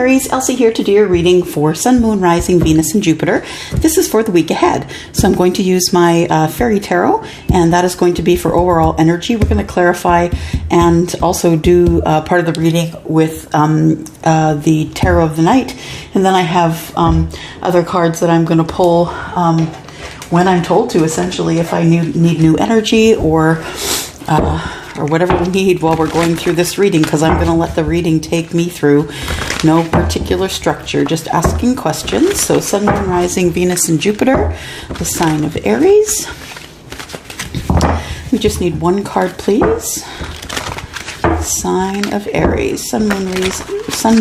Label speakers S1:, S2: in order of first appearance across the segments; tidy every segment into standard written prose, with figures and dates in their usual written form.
S1: Aries, Elsie here to do your reading for Sun, Moon, Rising, Venus, and Jupiter. This is for the week ahead. So I'm going to use my Fairy Tarot, and that is going to be for overall energy. We're going to clarify and also do part of the reading with the Tarot of the Night. And then I have other cards that I'm going to pull when I'm told to, essentially, if I need new energy or whatever we need while we're going through this reading, because I'm going to let the reading take me through. No particular structure, just asking questions. So Sun, Moon, Rising, Venus, and Jupiter, the sign of Aries. We just need one card, please. Sign of Aries. Sun,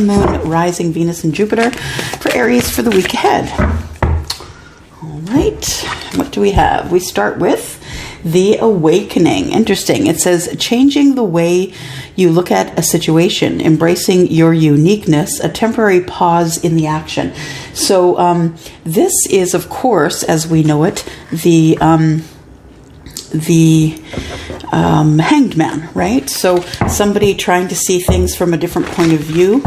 S1: Moon, Rising, Venus, and Jupiter for Aries for the week ahead. All right. What do we have? We start with the awakening. Interesting. It says, changing the way you look at a situation, embracing your uniqueness, a temporary pause in the action. So this is, of course, as we know it, the hanged man, right? So somebody trying to see things from a different point of view,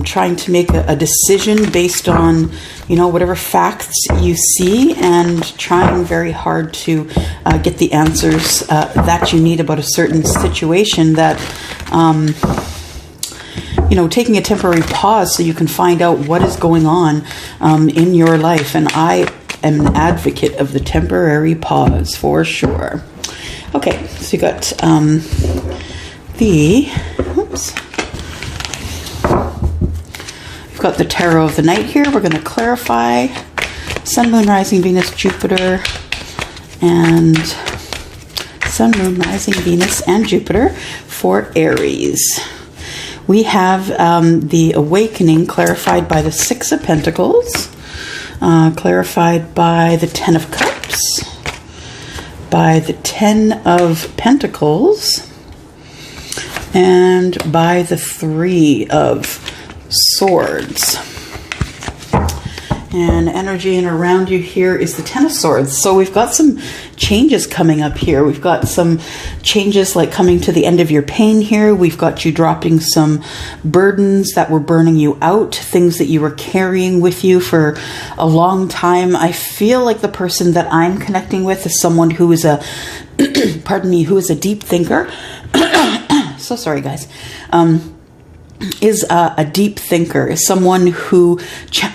S1: trying to make a decision based on, whatever facts you see, and trying very hard to get the answers that you need about a certain situation that, taking a temporary pause so you can find out what is going on in your life. And I am an advocate of the temporary pause for sure. Okay, so you got we've got the Tarot of the Night here. We're going to clarify Sun, Moon, Rising, Venus, Jupiter, and Sun, Moon, Rising, Venus, and Jupiter for Aries. We have the awakening clarified by the Six of Pentacles, clarified by the Ten of Cups, by the Ten of Pentacles, and by the Three of Swords. And energy in around you here is the Ten of Swords. So we've got some changes coming up here. We've got some changes like coming to the end of your pain here. We've got you dropping some burdens that were burning you out, things that you were carrying with you for a long time. I feel like the person that I'm connecting with is someone who is a, who is a deep thinker. So sorry, guys. Is a deep thinker, is someone who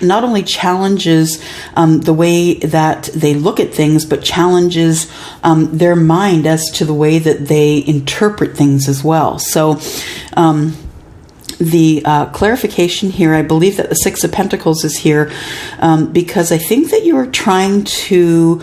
S1: not only challenges the way that they look at things, but challenges their mind as to the way that they interpret things as well. So the clarification here, I believe that the Six of Pentacles is here because I think that you are trying to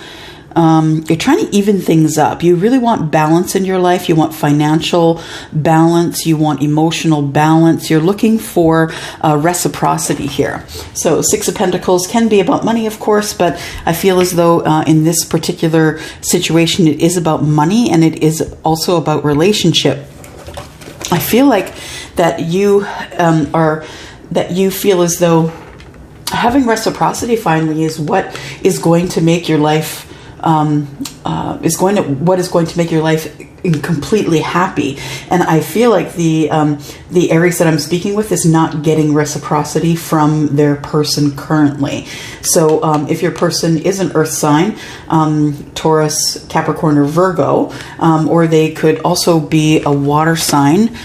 S1: you're trying to even things up. You really want balance in your life. You want financial balance. You want emotional balance. You're looking for reciprocity here. So Six of Pentacles can be about money, of course, but I feel as though in this particular situation, it is about money, and it is also about relationship. I feel like that you feel as though having reciprocity finally is what is going to make your life what is going to make your life completely happy. And I feel like the Aries that I'm speaking with is not getting reciprocity from their person currently. So if your person is an earth sign, Taurus, Capricorn, or Virgo, or they could also be a water sign,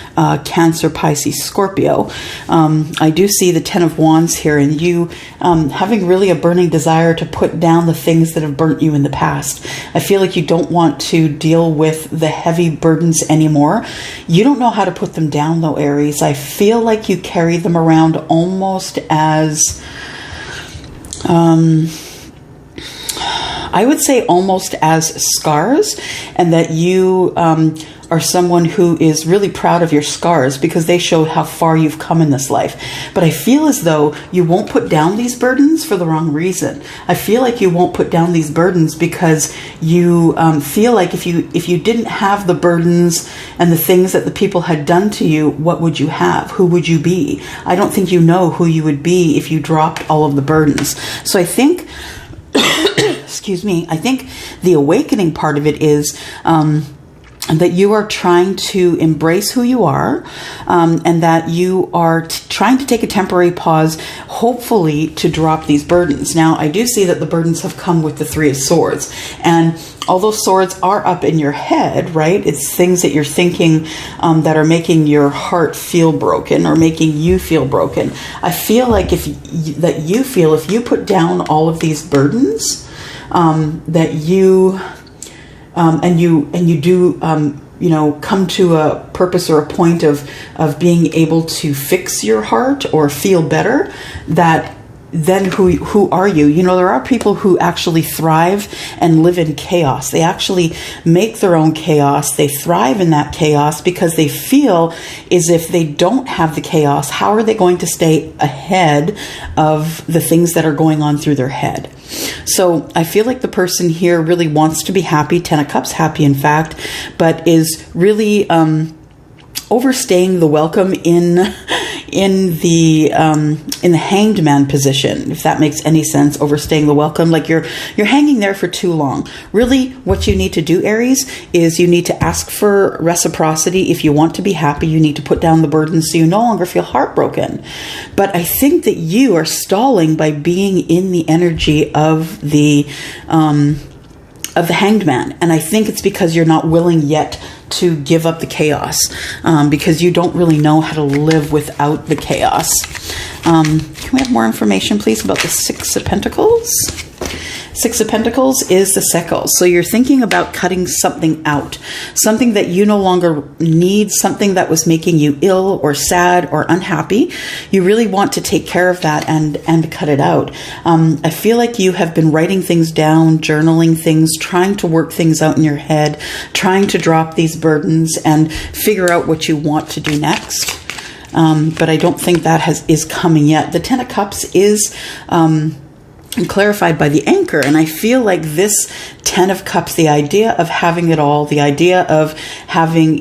S1: Cancer, Pisces, Scorpio. I do see the Ten of Wands here, and you having really a burning desire to put down the things that have burnt you in the past. I feel like you don't want to deal with the heavy burdens anymore. You don't know how to put them down though, Aries. I feel like you carry them around almost as, I would say almost as scars, and that you are someone who is really proud of your scars because they show how far you've come in this life. But I feel as though you won't put down these burdens for the wrong reason. I feel like you won't put down these burdens because you feel like if you didn't have the burdens and the things that the people had done to you, what would you have? Who would you be? I don't think you know who you would be if you dropped all of the burdens. So I think, excuse me, I think the awakening part of it is that you are trying to embrace who you are, and that you are trying to take a temporary pause, hopefully to drop these burdens. Now, I do see that the burdens have come with the Three of Swords, and although swords are up in your head, right, it's things that you're thinking that are making your heart feel broken or making you feel broken. I feel like if you put down all of these burdens, that you and you do come to a purpose or a point of being able to fix your heart or feel better, that then who are you? You know, there are people who actually thrive and live in chaos. They actually make their own chaos. They thrive in that chaos because they feel as if they don't have the chaos, how are they going to stay ahead of the things that are going on through their head? So I feel like the person here really wants to be happy, Ten of Cups happy, in fact, but is really overstaying the welcome in the Hanged Man position, if that makes any sense. Overstaying the welcome, like you're hanging there for too long. Really, what you need to do, Aries, is you need to ask for reciprocity. If you want to be happy, you need to put down the burden so you no longer feel heartbroken. But I think that you are stalling by being in the energy of the Hanged Man, and I think it's because you're not willing yet to give up the chaos, because you don't really know how to live without the chaos. Can we have more information, please, about the Six of Pentacles? Six of Pentacles is the ℂ𝕖. So you're thinking about cutting something out, something that you no longer need, something that was making you ill or sad or unhappy. You really want to take care of that and cut it out. I feel like you have been writing things down, journaling things, trying to work things out in your head, trying to drop these burdens and figure out what you want to do next. But I don't think that is coming yet. The Ten of Cups is clarified by the Anchor, and I feel like this Ten of Cups, the idea of having it all, the idea of having,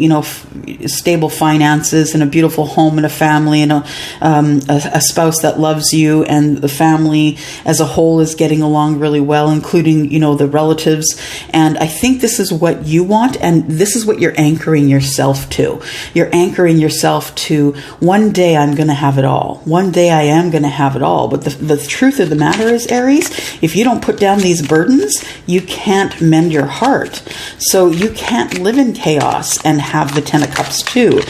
S1: stable finances and a beautiful home and a family and a spouse that loves you, and the family as a whole is getting along really well, including, the relatives. And I think this is what you want, and this is what you're anchoring yourself to. You're anchoring yourself to, one day I'm going to have it all. One day I am going to have it all. But the truth of the matter is, Aries, if you don't put down these burdens, you can't mend your heart. So you can't live in chaos and have the Ten of Cups too.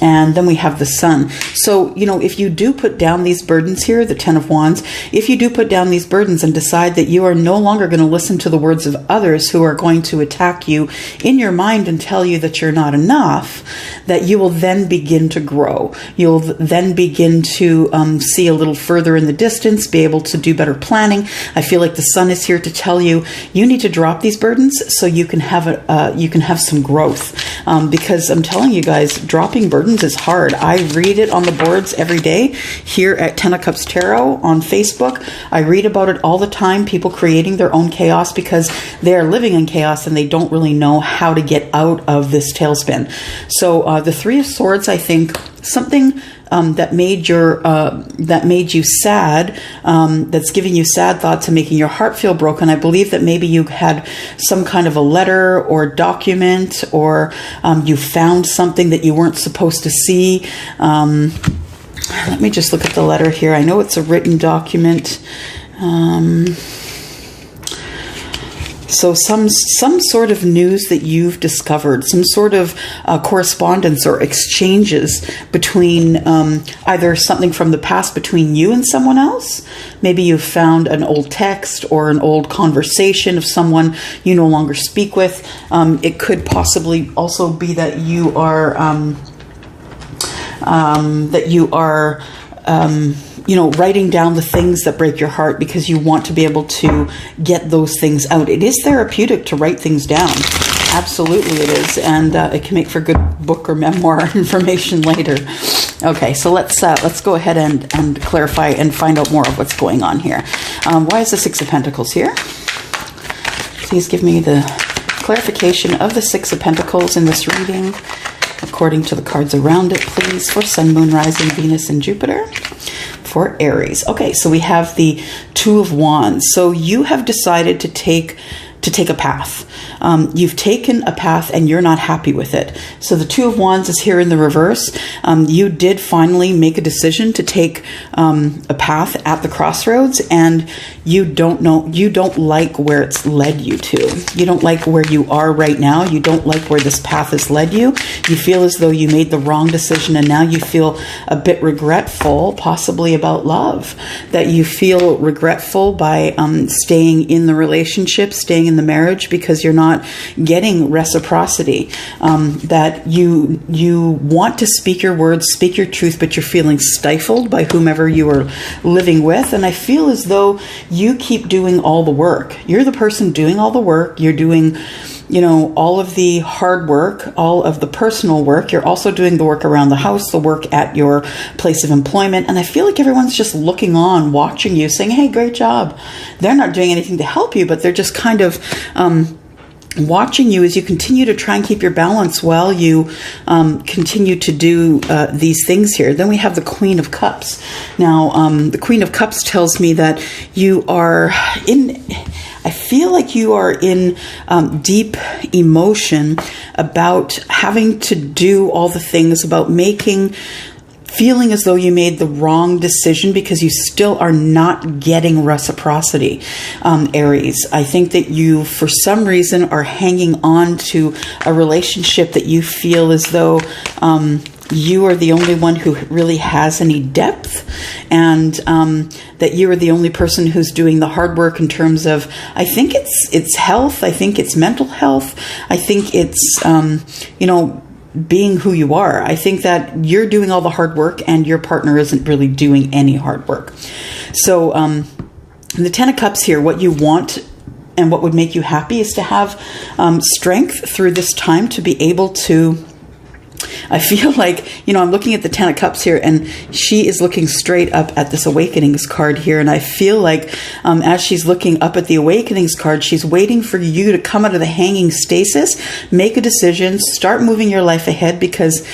S1: And then we have the Sun. So, if you do put down these burdens here, the Ten of Wands, if you do put down these burdens and decide that you are no longer going to listen to the words of others who are going to attack you in your mind and tell you that you're not enough, that you will then begin to grow. You'll then begin to see a little further in the distance, be able to do better planning. I feel like the Sun is here to tell you, you need to drop these burdens so you can have some growth. Because I'm telling you guys, dropping burdens is hard. I read it on the boards every day here at Ten of Cups Tarot on Facebook. I read about it all the time, people creating their own chaos because they are living in chaos and they don't really know how to get out of this tailspin. So the Three of Swords, I think, something that made you sad, that's giving you sad thoughts and making your heart feel broken. I believe that maybe you had some kind of a letter or document, or you found something that you weren't supposed to see. Let me just look at the letter here. I know it's a written document. So some sort of news that you've discovered, some sort of correspondence or exchanges between either something from the past between you and someone else. Maybe you've found an old text or an old conversation of someone you no longer speak with. It could possibly also be that you are writing down the things that break your heart because you want to be able to get those things out. It is therapeutic to write things down. Absolutely it is. And it can make for good book or memoir information later. Okay, so let's go ahead and clarify and find out more of what's going on here. Why is the Six of Pentacles here? Please give me the clarification of the Six of Pentacles in this reading, according to the cards around it, please, for Sun, Moon, Rising, Venus, and Jupiter. For Aries. Okay, so we have the Two of Wands. So you have decided to take to take a path. You've taken a path and you're not happy with it. So the Two of Wands is here in the reverse. You did finally make a decision to take a path at the crossroads, and you don't like where it's led you to. You don't like where you are right now. You don't like where this path has led you. You feel as though you made the wrong decision, and now you feel a bit regretful, possibly about love, that you feel regretful by staying in the relationship, staying in the marriage, because you're not getting reciprocity, that you want to speak your words, speak your truth, but you're feeling stifled by whomever you are living with. And I feel as though you keep doing all the work. You're the person doing all the work. You're doing, all of the hard work, all of the personal work. You're also doing the work around the house, the work at your place of employment. And I feel like everyone's just looking on, watching you, saying, hey, great job. They're not doing anything to help you, but they're just kind of watching you as you continue to try and keep your balance while you continue to do these things here. Then we have the Queen of Cups. Now, the Queen of Cups tells me that I feel like you are in deep emotion about having to do all the things, about feeling as though you made the wrong decision because you still are not getting reciprocity, Aries. I think that you, for some reason, are hanging on to a relationship that you feel as though you are the only one who really has any depth, and that you are the only person who's doing the hard work in terms of, I think it's health, I think it's mental health, I think it's, being who you are. I think that you're doing all the hard work and your partner isn't really doing any hard work. So the Ten of Cups here, what you want and what would make you happy is to have strength through this time to be able to, I feel like, I'm looking at the Ten of Cups here, and she is looking straight up at this Awakenings card here. And I feel like as she's looking up at the Awakenings card, she's waiting for you to come out of the hanging stasis, make a decision, start moving your life ahead, because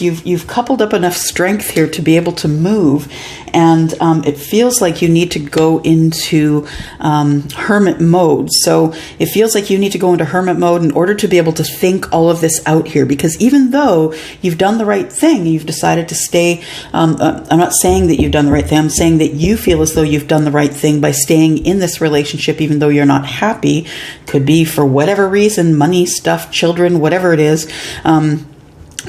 S1: you've coupled up enough strength here to be able to move. And it feels like you need to go into hermit mode. So it feels like you need to go into hermit mode in order to be able to think all of this out here, because even though you've done the right thing, you've decided to stay, I'm not saying that you've done the right thing, I'm saying that you feel as though you've done the right thing by staying in this relationship even though you're not happy. Could be for whatever reason, money, stuff, children, whatever it is.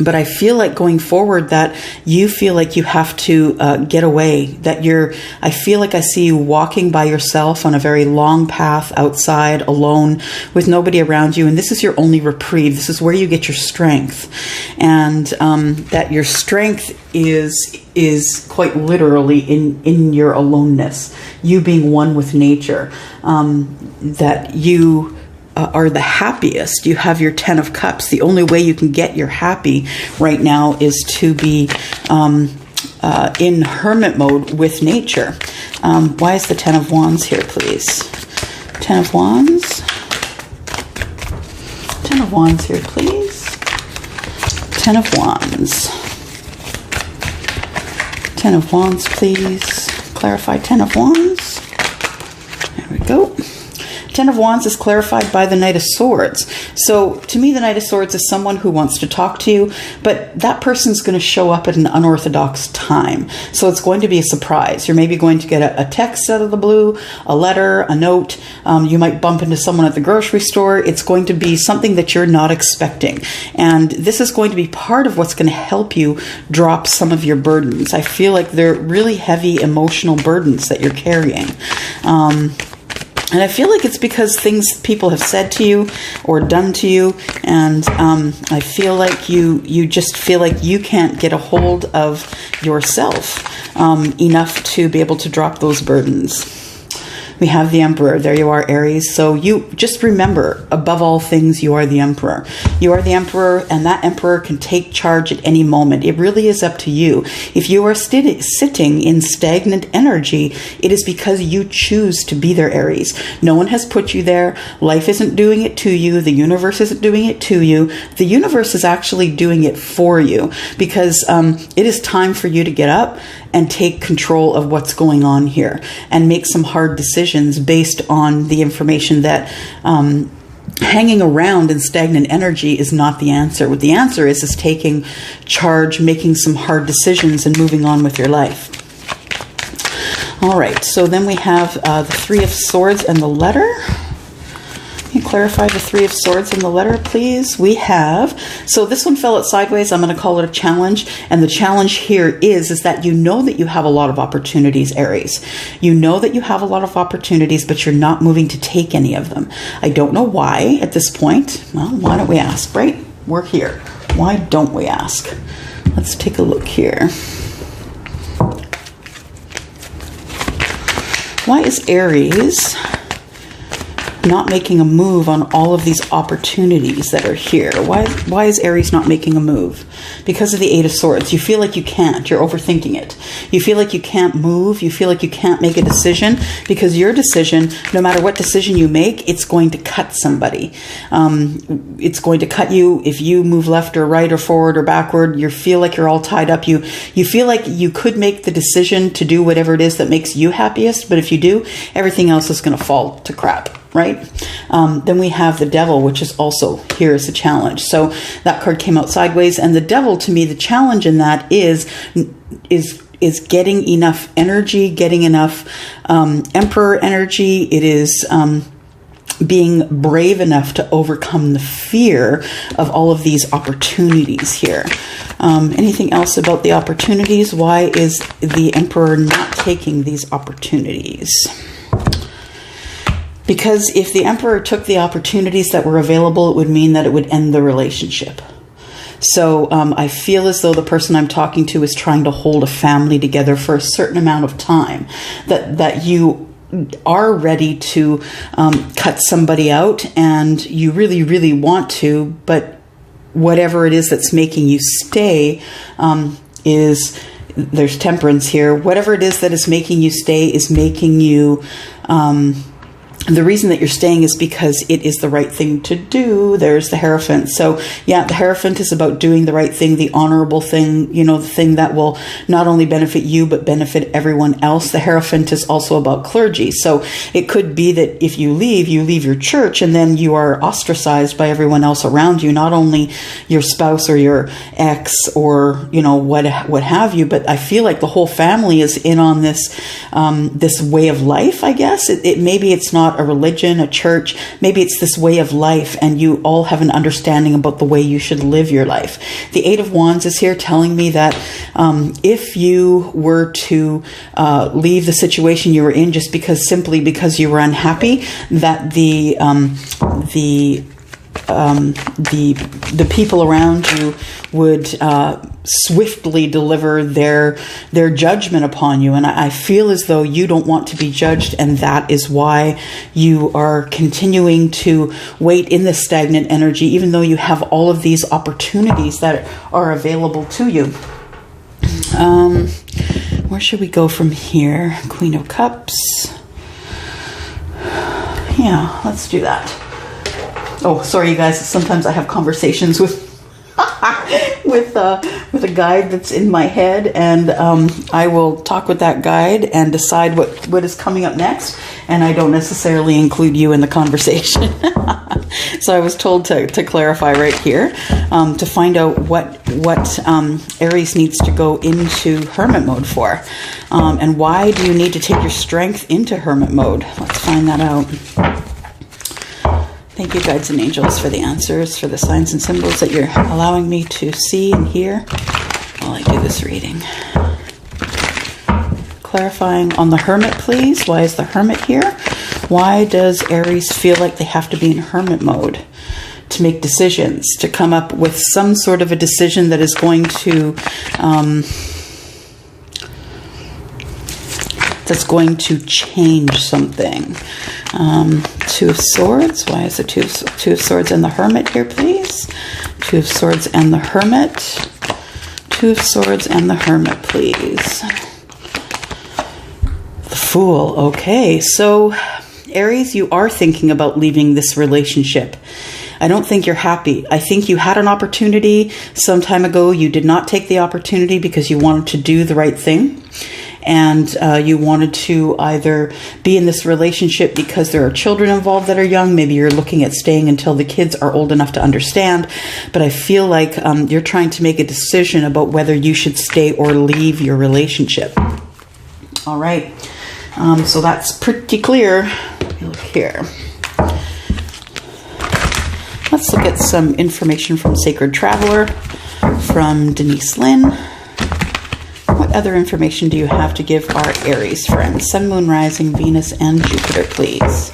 S1: But I feel like going forward that you feel like you have to get away, that I feel like I see you walking by yourself on a very long path outside, alone, with nobody around you. And this is your only reprieve. This is where you get your strength. And that your strength is quite literally in your aloneness, you being one with nature, that you are the happiest. You have your Ten of Cups. The only way you can get your happy right now is to be in hermit mode with nature. Why is the Ten of Wands here, please? Ten of Wands. Ten of Wands here, please. Ten of Wands. Ten of Wands, please. Clarify Ten of Wands. There we go. Ten of Wands is clarified by the Knight of Swords. So to me, the Knight of Swords is someone who wants to talk to you, but that person's going to show up at an unorthodox time. So it's going to be a surprise. You're maybe going to get a text out of the blue, a letter, a note. You might bump into someone at the grocery store. It's going to be something that you're not expecting. And this is going to be part of what's going to help you drop some of your burdens. I feel like they're really heavy emotional burdens that you're carrying. And I feel like it's because things people have said to you or done to you, and I feel like you just feel like you can't get a hold of yourself enough to be able to drop those burdens. We have the Emperor. There you are, Aries. So you just remember, above all things, you are the Emperor. You are the Emperor, and that Emperor can take charge at any moment. It really is up to you. If you are sitting in stagnant energy, it is because you choose to be there, Aries. No one has put you there. Life isn't doing it to you. The universe isn't doing it to you. The universe is actually doing it for you, because it is time for you to get up and take control of what's going on here and make some hard decisions based on the information that hanging around in stagnant energy is not the answer. What the answer is taking charge, making some hard decisions, and moving on with your life. All right, so then we have the Three of Swords and the letter. Can you clarify the Three of Swords and the letter, please? We have, so this one fell out sideways. I'm going to call it a challenge. And the challenge here is that you know that you have a lot of opportunities, Aries. You know that you have a lot of opportunities, but you're not moving to take any of them. I don't know why at this point. Well, why don't we ask, right? We're here. Why don't we ask? Let's take a look here. Why is Aries not making a move on all of these opportunities that are here? Why is Aries not making a move? Because of the Eight of Swords. You feel like you can't. You're overthinking it. You feel like you can't move. You feel like you can't make a decision because your decision, no matter what decision you make, it's going to cut somebody. It's going to cut you if you move left or right or forward or backward. You feel like you're all tied up. You feel like you could make the decision to do whatever it is that makes you happiest, but if you do, everything else is going to fall to crap. Right? Then we have the Devil, which is also here as a challenge. So that card came out sideways, and the Devil, to me, the challenge in that is getting enough energy, getting enough Emperor energy. It is being brave enough to overcome the fear of all of these opportunities here. Anything else about the opportunities? Why is the Emperor not taking these opportunities? Because if the Emperor took the opportunities that were available, it would mean that it would end the relationship. So I feel as though the person I'm talking to is trying to hold a family together for a certain amount of time. That you are ready to cut somebody out, and you really, really want to, but whatever it is that's making you stay there's temperance here. Whatever it is that is making you stay is making you... the reason that you're staying is because it is the right thing to do. There's the Hierophant. So yeah, the Hierophant is about doing the right thing, the honorable thing, the thing that will not only benefit you, but benefit everyone else. The Hierophant is also about clergy. So it could be that if you leave your church, and then you are ostracized by everyone else around you, not only your spouse or your ex or, what have you, but I feel like the whole family is in on this, this way of life, I guess. Maybe it's not a religion, a church, maybe it's this way of life, and you all have an understanding about the way you should live your life. The Eight of Wands is here telling me that if you were to leave the situation you were in simply because you were unhappy, that the people around you would swiftly deliver their judgment upon you. And I feel as though you don't want to be judged, and that is why you are continuing to wait in this stagnant energy, even though you have all of these opportunities that are available to you. Where should we go from here? Queen of Cups. Yeah, let's do that. Oh, sorry, you guys. Sometimes I have conversations with a guide that's in my head, and I will talk with that guide and decide what is coming up next, and I don't necessarily include you in the conversation. So I was told to clarify right here, to find out what Aries needs to go into hermit mode for, and why do you need to take your strength into hermit mode? Let's find that out. Thank you, guides and angels, for the answers, for the signs and symbols that you're allowing me to see and hear while I do this reading. Clarifying on the Hermit, please. Why is the Hermit here? Why does Aries feel like they have to be in hermit mode to make decisions, to come up with some sort of a decision that is going to... that's going to change something. Two of Swords. Why is the Two of Swords and the Hermit here, please? Two of Swords and the Hermit. Two of Swords and the Hermit, please. The Fool. Okay, so Aries, you are thinking about leaving this relationship. I don't think you're happy. I think you had an opportunity some time ago. You did not take the opportunity because you wanted to do the right thing. And you wanted to either be in this relationship because there are children involved that are young. Maybe you're looking at staying until the kids are old enough to understand. But I feel like you're trying to make a decision about whether you should stay or leave your relationship. All right. So that's pretty clear. Let me look here. Let's look at some information from Sacred Traveler, from Denise Lynn. What other information do you have to give our Aries friends? Sun, Moon, Rising, Venus, and Jupiter, please.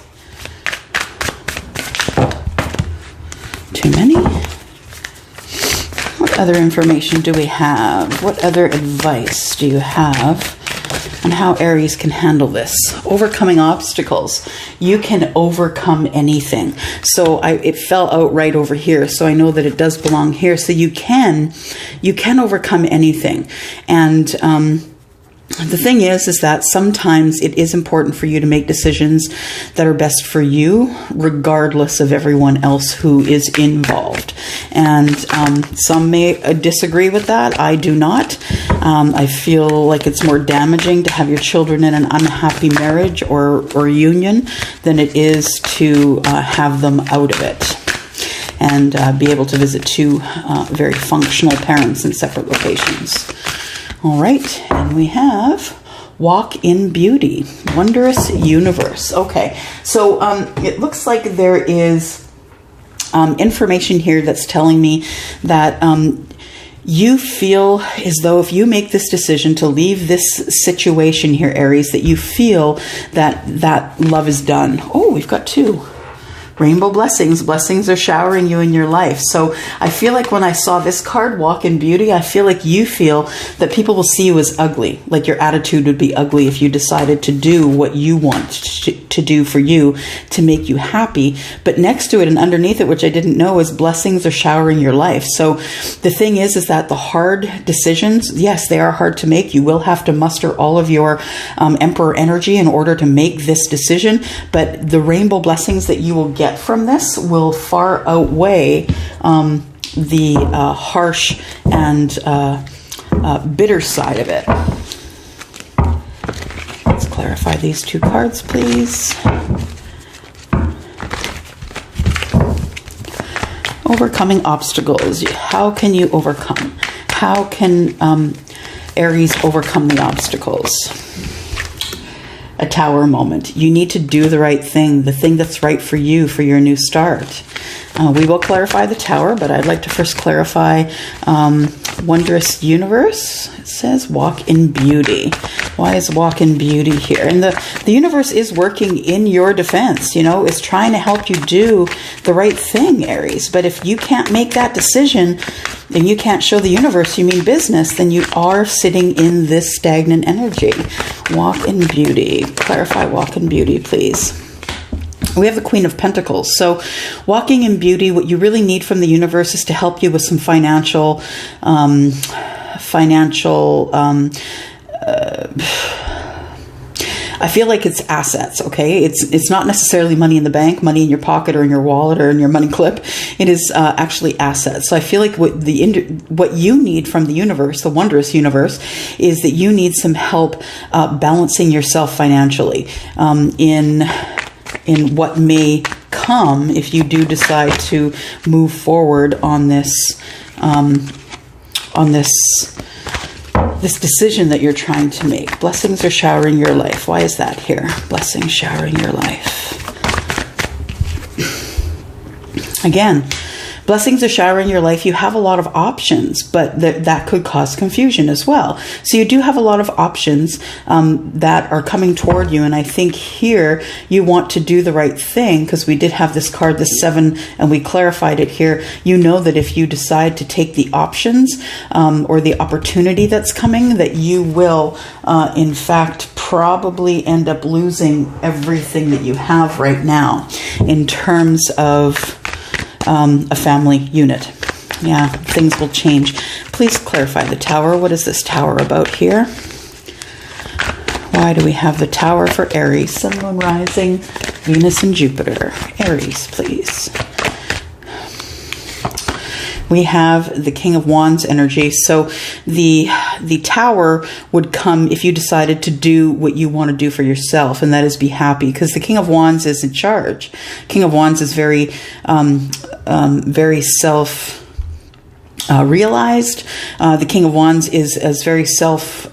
S1: Too many. What other information do we have? What other advice do you have on how Aries can handle this? Overcoming obstacles. You can overcome anything. So it fell out right over here, so I know that it does belong here. So you can overcome anything. And the thing is that sometimes it is important for you to make decisions that are best for you, regardless of everyone else who is involved. And some may disagree with that. I do not. I feel like it's more damaging to have your children in an unhappy marriage or union than it is to have them out of it and be able to visit two very functional parents in separate locations. All right, and we have Walk in Beauty, Wondrous Universe. Okay, so it looks like there is information here that's telling me that you feel as though if you make this decision to leave this situation here, Aries, that you feel that love is done. Oh, we've got two. Rainbow blessings. Blessings are showering you in your life. So I feel like when I saw this card, Walk in Beauty, I feel like you feel that people will see you as ugly. Like your attitude would be ugly if you decided to do what you want to do for you to make you happy. But next to it and underneath it, which I didn't know, is blessings are showering your life. So the thing is that the hard decisions, yes, they are hard to make. You will have to muster all of your Emperor energy in order to make this decision. But the rainbow blessings that you will get from this will far outweigh the harsh and bitter side of it. Let's clarify these two cards, please. Overcoming obstacles. How can you overcome? How can Aries overcome the obstacles? A Tower moment. You need to do the right thing, the thing that's right for you, for your new start. We will clarify the Tower, but I'd like to first clarify Wondrous Universe. It says Walk in Beauty. Why is Walk in Beauty here? And the universe is working in your defense, it's trying to help you do the right thing, Aries. But if you can't make that decision and you can't show the universe you mean business, then you are sitting in this stagnant energy. Walk in Beauty. Clarify Walk in Beauty, please. We have the Queen of Pentacles. So walking in beauty, what you really need from the universe is to help you with some financial I feel like it's assets, okay? It's not necessarily money in the bank, money in your pocket or in your wallet or in your money clip. It is actually assets. So I feel like what you need from the universe, the wondrous universe, is that you need some help balancing yourself financially in what may come if you do decide to move forward on this decision that you're trying to make. Blessings are showering your life. Why is that here? Blessings showering your life. Again, blessings are showering your life. You have a lot of options, but that could cause confusion as well. So you do have a lot of options that are coming toward you. And I think here you want to do the right thing, because we did have this card, the 7, and we clarified it here. You know that if you decide to take the options or the opportunity that's coming, that you will, in fact, probably end up losing everything that you have right now in terms of a family unit. Yeah, things will change. Please clarify the Tower. What is this Tower about here? Why do we have the Tower for Aries? Sun, Moon, Rising, Venus, and Jupiter. Aries, please. we have the King of Wands energy. So the Tower would come if you decided to do what you want to do for yourself, and that is be happy, because the King of Wands is in charge. King of Wands is very self realized. The King of Wands is very self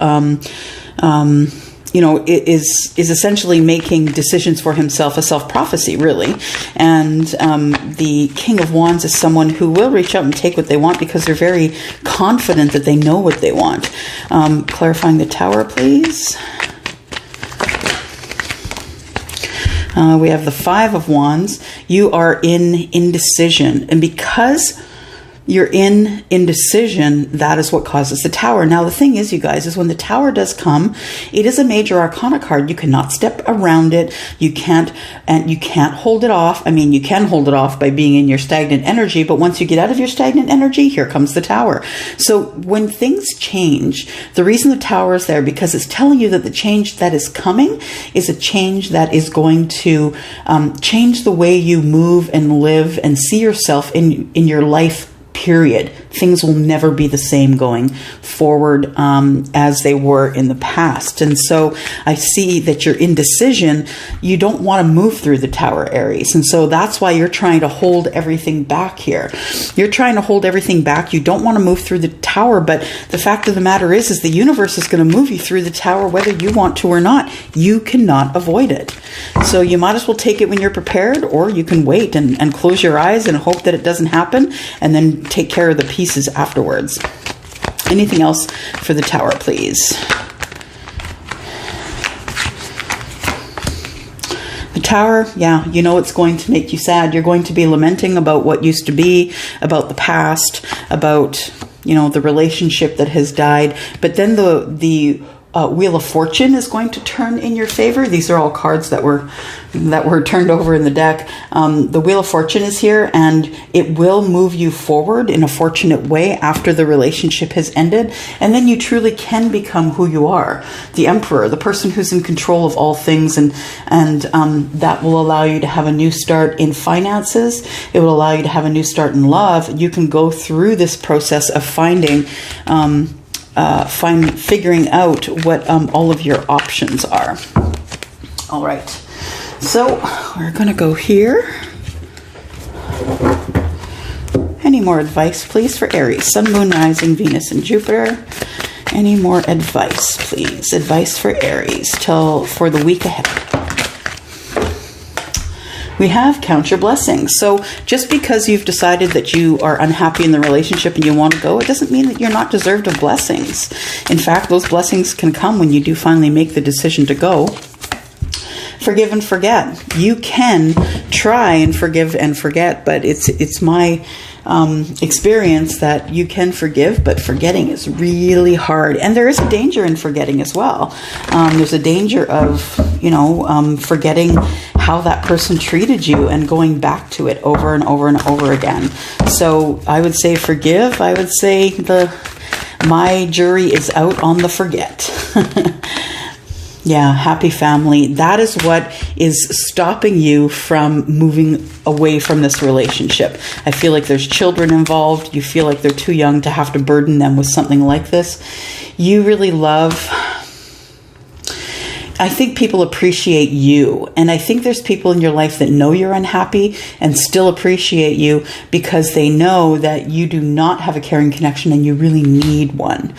S1: is essentially making decisions for himself, a self-prophecy, really. And the King of Wands is someone who will reach out and take what they want because they're very confident that they know what they want. Clarifying the Tower, please. We have the Five of Wands. You are in indecision. And because you're in indecision, that is what causes the Tower. Now, the thing is, you guys, is when the Tower does come, it is a major arcana card. You cannot step around it. You can't hold it off. I mean, you can hold it off by being in your stagnant energy, but once you get out of your stagnant energy, here comes the Tower. So when things change, the reason the Tower is there, because it's telling you that the change that is coming is a change that is going to change the way you move and live and see yourself in your life, period. Things will never be the same going forward as they were in the past. And so I see that you're indecision. You don't want to move through the Tower, Aries. And so that's why you're trying to hold everything back here. You're trying to hold everything back. You don't want to move through the Tower, but the fact of the matter is the universe is going to move you through the Tower whether you want to or not. You cannot avoid it. So you might as well take it when you're prepared, or you can wait and close your eyes and hope that it doesn't happen, and then take care of the pieces afterwards. Anything else for the Tower, please? The Tower, yeah, you know it's going to make you sad. You're going to be lamenting about what used to be, about the past, about, you know, the relationship that has died. But then the Wheel of Fortune is going to turn in your favor. These are all cards that were turned over in the deck. The Wheel of Fortune is here, and it will move you forward in a fortunate way after the relationship has ended. And then you truly can become who you are, the Emperor, the person who's in control of all things. And that will allow you to have a new start in finances. It will allow you to have a new start in love. You can go through this process of figuring out what all of your options are. All right, so we're going to go here. Any more advice, please, for Aries, Sun, Moon, Rising, Venus, and Jupiter? Any more advice, please? Advice for Aries for the week ahead. We have count your blessings. So just because you've decided that you are unhappy in the relationship and you want to go, it doesn't mean that you're not deserved of blessings. In fact, those blessings can come when you do finally make the decision to go. Forgive and forget. You can try and forgive and forget, but it's my experience that you can forgive, but forgetting is really hard. And there is a danger in forgetting as well. There's a danger of, forgetting how that person treated you and going back to it over and over and over again. So I would say forgive. I would say my jury is out on the forget. Yeah, happy family. That is what is stopping you from moving away from this relationship. I feel like there's children involved. You feel like they're too young to have to burden them with something like this. You really love... I think people appreciate you. And I think there's people in your life that know you're unhappy and still appreciate you because they know that you do not have a caring connection and you really need one.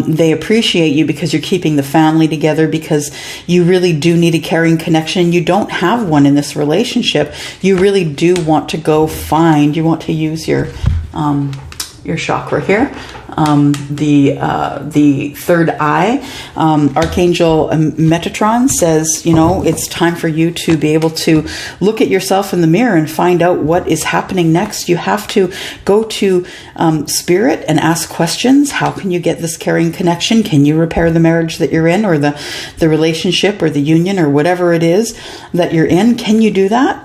S1: They appreciate you because you're keeping the family together, because you really do need a caring connection. You don't have one in this relationship. You really do want to go find, you want to use your chakra here. The third eye. Archangel Metatron says, it's time for you to be able to look at yourself in the mirror and find out what is happening next. You have to go to Spirit and ask questions. How can you get this caring connection? Can you repair the marriage that you're in, or the relationship or the union or whatever it is that you're in? Can you do that?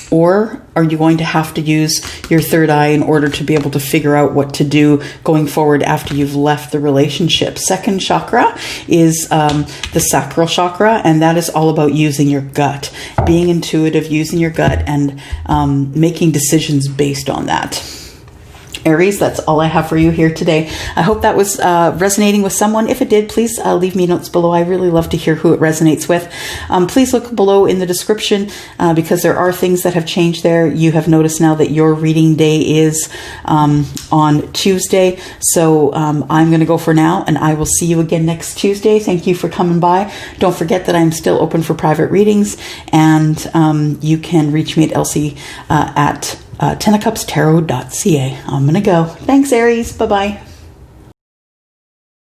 S1: Or are you going to have to use your third eye in order to be able to figure out what to do going forward after you've left the relationship? Second chakra is the sacral chakra, and that is all about using your gut, being intuitive, using your gut, and making decisions based on that. Aries, that's all I have for you here today. I hope that was resonating with someone. If it did, please leave me notes below. I really love to hear who it resonates with. Please look below in the description because there are things that have changed there. You have noticed now that your reading day is on Tuesday. So I'm going to go for now, and I will see you again next Tuesday. Thank you for coming by. Don't forget that I'm still open for private readings, and you can reach me at Elsie at 10ofcupstarot.ca. I'm going to go. Thanks, Aries. Bye-bye.